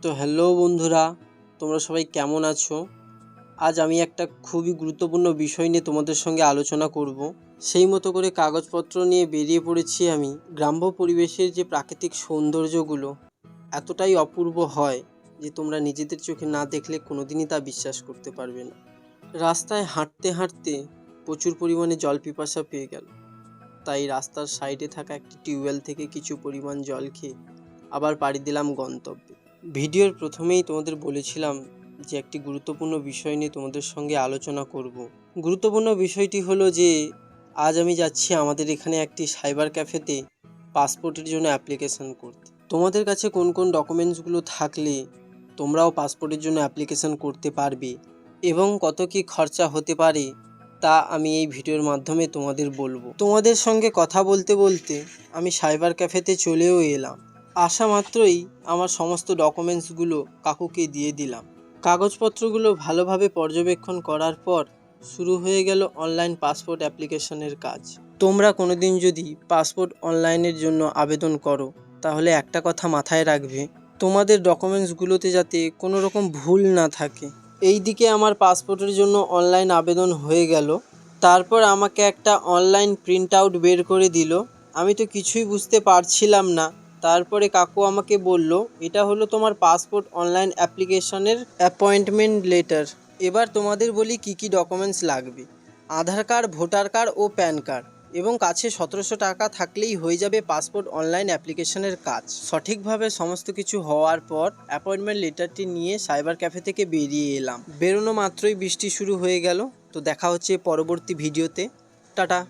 তো হ্যালো বন্ধুরা, তোমরা সবাই কেমন আছো? আজ আমি একটা খুবই গুরুত্বপূর্ণ বিষয় নিয়ে তোমাদের সঙ্গে আলোচনা করব। সেই মতো করে কাগজপত্র নিয়ে বেরিয়ে পড়েছি আমি। গ্রাম্য পরিবেশের যে প্রাকৃতিক সৌন্দর্যগুলো এতটাই অপূর্ব হয় যে তোমরা নিজেদের চোখে না দেখলে কোনোদিনই তা বিশ্বাস করতে পারবে না। রাস্তায় হাঁটতে হাঁটতে প্রচুর পরিমাণে জল পিপাসা পেয়ে গেল, তাই রাস্তার সাইডে থাকা একটি টিউবওয়েল থেকে কিছু পরিমাণ জল খেয়ে আবার পাড়ি দিলাম গন্তব্যে। ভিডিওর প্রথমেই তোমাদের বলেছিলাম যে একটি গুরুত্বপূর্ণ বিষয় নিয়ে তোমাদের সঙ্গে আলোচনা করব। গুরুত্বপূর্ণ বিষয়টি হলো যে আজ আমি যাচ্ছি আমাদের এখানে একটি সাইবার ক্যাফেতে পাসপোর্টের জন্য অ্যাপ্লিকেশন করতে। তোমাদের কাছে কোন কোন ডকুমেন্টসগুলো থাকলে তোমরাও পাসপোর্টের জন্য অ্যাপ্লিকেশন করতে পারবে এবং কত কী খরচা হতে পারে তা আমি এই ভিডিওর মাধ্যমে তোমাদের বলবো। তোমাদের সঙ্গে কথা বলতে বলতে আমি সাইবার ক্যাফেতে চলেও এলাম। আসা মাত্রই আমার সমস্ত ডকুমেন্টসগুলো কাকুকে দিয়ে দিলাম। কাগজপত্রগুলো ভালোভাবে পর্যবেক্ষণ করার পর শুরু হয়ে গেল অনলাইন পাসপোর্ট অ্যাপ্লিকেশনের কাজ। তোমরা কোনোদিন যদি পাসপোর্ট অনলাইনের জন্য আবেদন করো তাহলে একটা কথা মাথায় রাখবে, তোমাদের ডকুমেন্টসগুলোতে যাতে কোনো রকম ভুল না থাকে। এই দিকে আমার পাসপোর্টের জন্য অনলাইন আবেদন হয়ে গেল। তারপর আমাকে একটা অনলাইন প্রিন্ট আউট বের করে দিল। আমি তো কিছুই বুঝতে পারছিলাম না। তারপরে কাকু আমাকে বলল, এটা হলো তোমার পাসপোর্ট অনলাইন অ্যাপ্লিকেশনের অ্যাপয়েন্টমেন্ট লেটার। এবার তোমাদের বলি কি কি ডকুমেন্টস লাগবে। আধার কার্ড, ভোটার কার্ড ও প্যান কার্ড এবং কাছে 1700 টাকা থাকলেই হয়ে যাবে পাসপোর্ট অনলাইন অ্যাপ্লিকেশনের কাজ। সঠিকভাবে সমস্ত কিছু হওয়ার পর অ্যাপয়েন্টমেন্ট লেটারটি নিয়ে সাইবার ক্যাফে থেকে বেরিয়ে এলাম। বেরোনো মাত্রই বৃষ্টি শুরু হয়ে গেল। তো দেখা হচ্ছে পরবর্তী ভিডিওতে। টাটা।